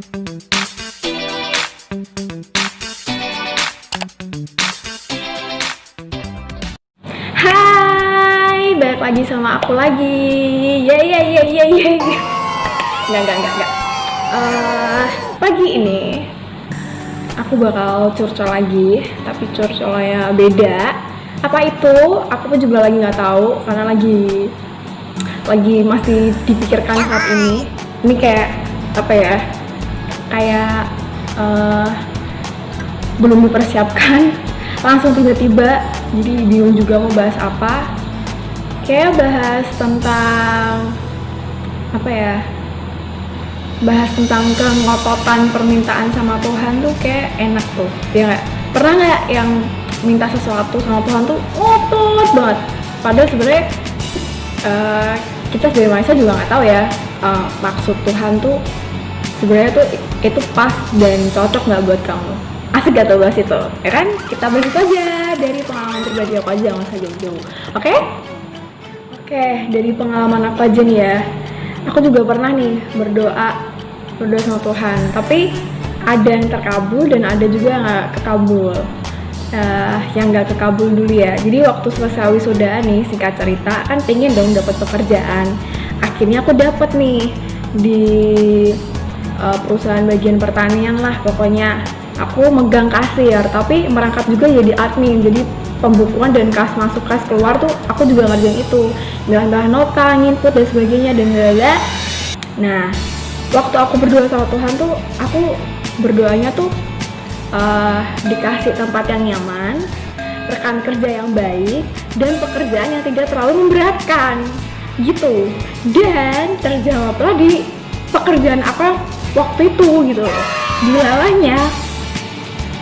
Hai, balik lagi sama aku lagi. Enggak. Pagi ini aku bakal curcol lagi, tapi curcolnya beda. Apa itu? Aku pun juga lagi nggak tahu karena lagi masih dipikirkan saat ini. Ini kayak apa ya? Kayak belum dipersiapkan, langsung tiba-tiba, jadi bingung juga mau bahas apa. Kayak bahas tentang apa ya, bahas tentang kengototan permintaan sama Tuhan tuh kayak enak tuh, ya nggak? Pernah nggak yang minta sesuatu sama Tuhan tuh ngotot banget, padahal sebenarnya kita sebagai manusia juga nggak tahu ya maksud Tuhan tuh sebenarnya tuh itu pas dan cocok nggak buat kamu. Asik gak tuh bahas itu, ya kan? Kita bahas itu aja dari pengalaman pribadi aku aja, nggak usah jauh-jauh. Oke, dari pengalaman aku aja nih ya. Aku juga pernah nih berdoa sama Tuhan, tapi ada yang terkabul dan ada juga yang nggak kekabul. Yang nggak kekabul dulu ya. Jadi waktu selesai wisuda nih, singkat cerita, kan pengen dong dapat pekerjaan. Akhirnya aku dapat nih di perusahaan bagian pertanian lah pokoknya. Aku megang kasir, tapi merangkap juga jadi admin. Jadi pembukuan dan kas masuk kas keluar tuh aku juga ngerjain itu, milah-milah nota, input dan sebagainya dan lain-lain. Nah, waktu aku berdoa sama Tuhan tuh, aku berdoanya tuh dikasih tempat yang nyaman, rekan kerja yang baik, dan pekerjaan yang tidak terlalu memberatkan gitu. Dan terjawablah di pekerjaan apa waktu itu gitu. Dilalahnya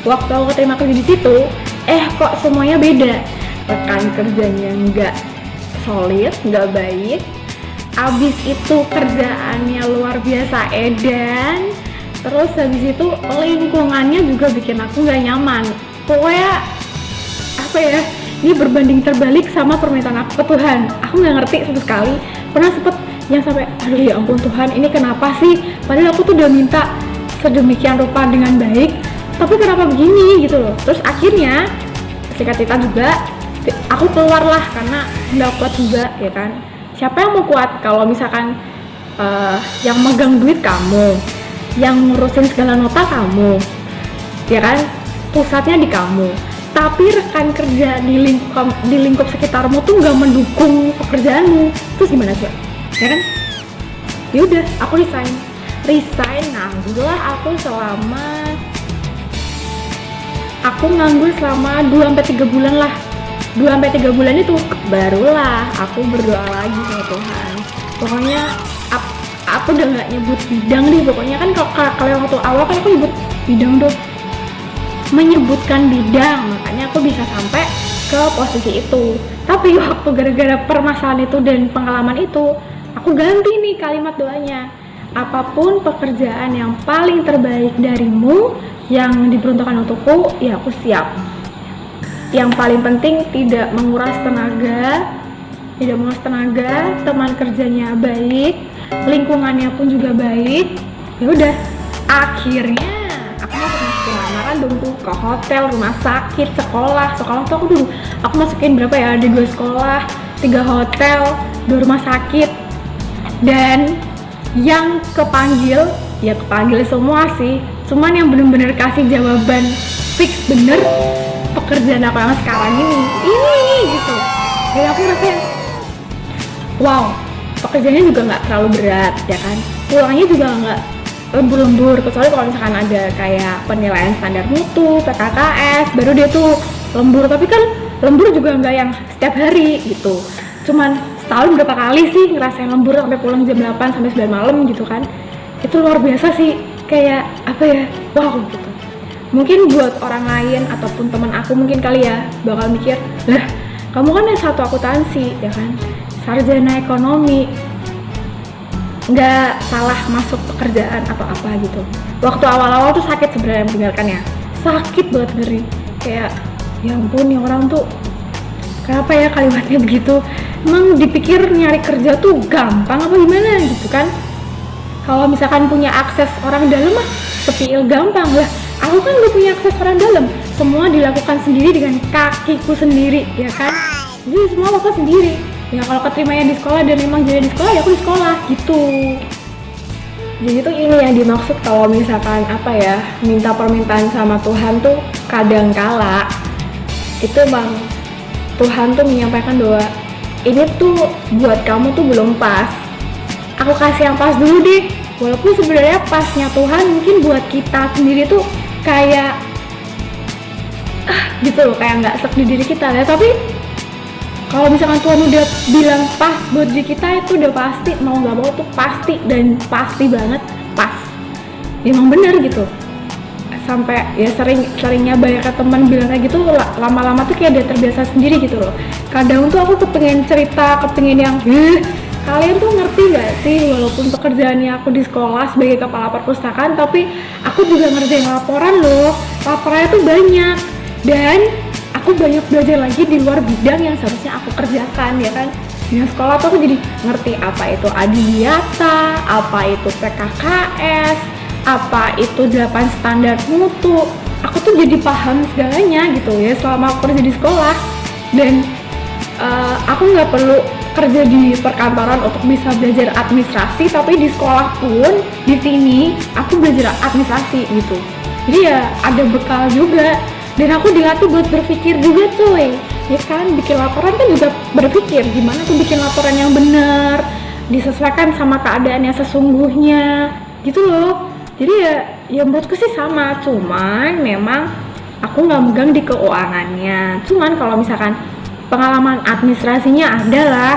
waktu aku terima kerja di situ, kok semuanya beda. Rekan kerjanya nggak solid, nggak baik. Abis itu kerjaannya luar biasa edan. Terus habis itu lingkungannya juga bikin aku nggak nyaman. Pokoknya apa ya? Ini berbanding terbalik sama permintaan aku ke Tuhan. Aku nggak ngerti sama sekali. Pernah sempet yang sampai, aduh ya ampun Tuhan, ini kenapa sih? Padahal aku tuh udah minta sedemikian rupa dengan baik, tapi kenapa begini gitu loh. Terus akhirnya singkat cerita juga aku keluar lah karena nggak kuat juga, ya kan. Siapa yang mau kuat kalau misalkan yang megang duit kamu, yang ngurusin segala nota kamu, ya kan, pusatnya di kamu, tapi rekan kerja di lingkup sekitarmu tuh nggak mendukung pekerjaanmu. Terus gimana coba, ya kan? Yaudah, aku resign. Nganggur lah aku nganggur selama 2-3 bulan lah. 2-3 bulan itu barulah aku berdoa lagi sama Tuhan. Pokoknya aku udah nggak nyebut bidang deh. Pokoknya kan kalau waktu awal kan aku nyebut bidang tuh, menyebutkan bidang, makanya aku bisa sampai ke posisi itu. Tapi waktu gara-gara permasalahan itu dan pengalaman itu, aku ganti nih kalimat doanya. Apapun pekerjaan yang paling terbaik darimu yang diperuntukkan untukku, ya aku siap. Yang paling penting tidak menguras tenaga, teman kerjanya baik, lingkungannya pun juga baik. Ya udah, akhirnya aku masukin lamaran dong tuh ke hotel, rumah sakit, sekolah tuh aku masukin berapa ya, ada 2 sekolah, 3 hotel, 2 rumah sakit. Dan yang kepanggil semua sih, cuman yang bener-bener kasih jawaban fix bener pekerjaan aku yang sekarang ini gitu. Jadi aku rasanya wow, pekerjaannya juga nggak terlalu berat, ya kan, pulangnya juga nggak lembur-lembur, kecuali kalau misalkan ada kayak penilaian standar mutu, PKKS, baru dia tuh lembur. Tapi kan lembur juga nggak yang setiap hari gitu, cuman setahun berapa kali sih ngerasain lembur sampai pulang jam 8 sampai 9 malam gitu kan. Itu luar biasa sih, kayak apa ya, wow gitu. Mungkin buat orang lain ataupun teman aku mungkin kali ya bakal mikir, lah kamu kan yang satu akuntansi, ya kan, sarjana ekonomi, nggak salah masuk pekerjaan atau apa gitu. Waktu awal-awal tuh sakit sebenarnya mendengarkannya, sakit banget, ngeri, kayak ya ampun, yang orang tuh kenapa ya kalimatnya begitu. Emang dipikir nyari kerja tuh gampang apa gimana gitu kan. Kalau misalkan punya akses orang dalam mah sepil gampang lah. Aku kan gak punya akses orang dalam, semua dilakukan sendiri dengan kakiku sendiri, ya kan? Jadi semua lakukan sendiri. Ya kalau keterimanya di sekolah dan memang jadi di sekolah, ya aku di sekolah gitu. Jadi tuh ini yang dimaksud kalau misalkan apa ya, minta permintaan sama Tuhan tuh kadang kala itu bang, Tuhan tuh menyampaikan bahwa ini tuh buat kamu tuh belum pas. Aku kasih yang pas dulu deh. Walaupun sebenarnya pasnya Tuhan mungkin buat kita sendiri tuh kayak gitu loh, kayak nggak sek di diri kita ya. Tapi kalau misalkan Tuhan udah bilang pas buat diri kita, itu udah pasti, mau nggak mau tuh pasti, dan pasti banget pas. Emang bener gitu. Sampai ya seringnya banyak teman bilang kayak gitu, lama-lama tuh kayak dia terbiasa sendiri gitu loh. Kadang tuh aku kepengen cerita, kepengen yang kalian tuh ngerti gak sih, walaupun pekerjaannya aku di sekolah sebagai kepala perpustakaan, tapi aku juga ngerjain laporan loh. Laporannya tuh banyak, dan aku banyak belajar lagi di luar bidang yang seharusnya aku kerjakan, ya kan. Di sekolah tuh aku jadi ngerti apa itu adiwiyata, apa itu PKKS, apa itu 8 standar mutu. Aku tuh jadi paham segalanya gitu ya selama aku kerja di sekolah. Dan aku nggak perlu kerja di perkantoran untuk bisa belajar administrasi, tapi di sekolah pun di sini aku belajar administrasi gitu. Jadi ya ada bekal juga, dan aku dilatih buat berpikir juga cuy, ya kan. Bikin laporan kan juga berpikir gimana tuh bikin laporan yang benar, disesuaikan sama keadaan yang sesungguhnya gitu loh. Jadi ya menurutku sih sama, cuman memang aku nggak megang di keuangannya. Cuman kalau misalkan pengalaman administrasinya adalah,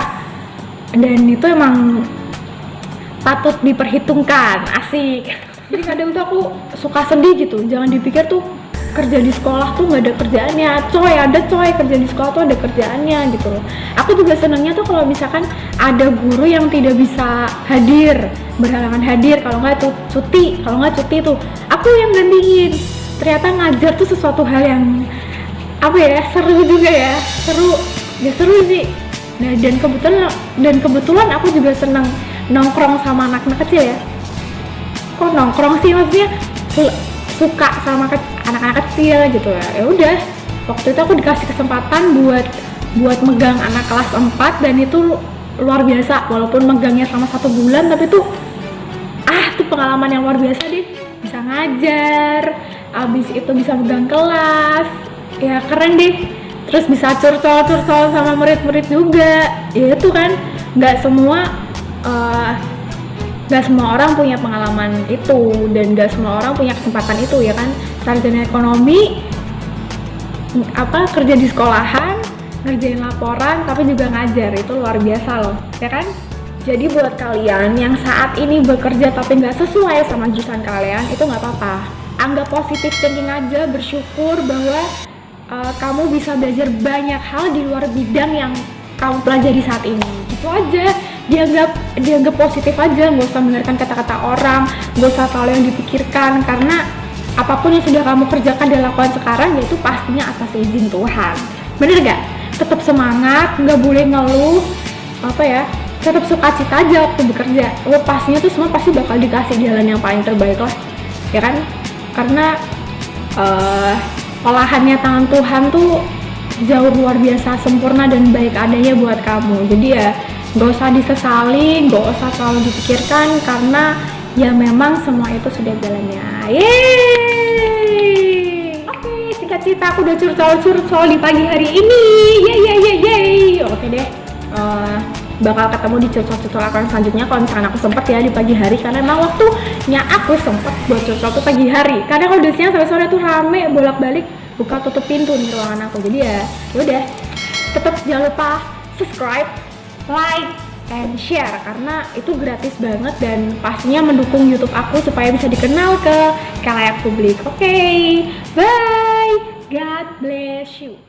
dan itu emang patut diperhitungkan, asik. Jadi kadang tuh aku suka sedih gitu, jangan dipikir tuh kerja di sekolah tuh nggak ada kerjaannya. Coy, ada coy, kerja di sekolah tuh ada kerjaannya gitu loh. Aku juga senangnya tuh kalau misalkan ada guru yang tidak bisa hadir, berhalangan hadir, kalau nggak tuh cuti, kalau nggak cuti tuh aku yang gantiin. Ternyata ngajar tuh sesuatu hal yang apa ya, seru juga ya, seru sih. Nah, dan kebetulan aku juga senang nongkrong sama anak-anak kecil ya. Kok nongkrong sih, maksudnya suka sama anak-anak kecil gitu ya. Ya udah, waktu itu aku dikasih kesempatan buat megang anak kelas 4, dan itu luar biasa. Walaupun megangnya selama 1 bulan, tapi tuh tuh pengalaman yang luar biasa deh. Bisa ngajar, abis itu bisa megang kelas, ya keren deh. Terus bisa curcol sama murid-murid juga. Ya itu kan, nggak semua orang punya pengalaman itu, dan nggak semua orang punya kesempatan itu, ya kan. Sarjana ekonomi, kerja di sekolahan, ngerjain laporan, tapi juga ngajar, itu luar biasa loh, ya kan. Jadi buat kalian yang saat ini bekerja tapi nggak sesuai sama jurusan kalian, itu nggak apa-apa. Anggap positif thinking aja, bersyukur bahwa kamu bisa belajar banyak hal di luar bidang yang kamu pelajari saat ini. Itu aja, dianggap positif aja, nggak usah mendengarkan kata-kata orang, nggak usah terlalu yang dipikirkan, karena apapun yang sudah kamu kerjakan dan lakukan sekarang, yaitu pastinya atas izin Tuhan. Bener gak? Tetap semangat, nggak boleh ngeluh, tetap sukacita aja waktu bekerja. Pastinya tuh semua pasti bakal dikasih jalan yang paling terbaik lah, ya kan? Karena olahannya tangan Tuhan tuh jauh luar biasa sempurna dan baik adanya buat kamu. Jadi ya gak usah disesali, gak usah terlalu dipikirkan, karena ya memang semua itu sudah jalannya. Yeay! Oke, singkat cerita aku udah curcol di pagi hari ini. Yeay! Oke deh, bakal ketemu di curcol aku yang selanjutnya kalau misalkan aku sempet ya di pagi hari, karena emang waktunya aku sempet buat curcol tuh pagi hari. Karena kalau udah siang sampai sore tuh rame bolak-balik buka tutup pintu di ruangan aku. Jadi ya udah, tetap jangan lupa subscribe, like, and share, karena itu gratis banget dan pastinya mendukung YouTube aku supaya bisa dikenal ke khalayak publik. Oke, bye, God bless you.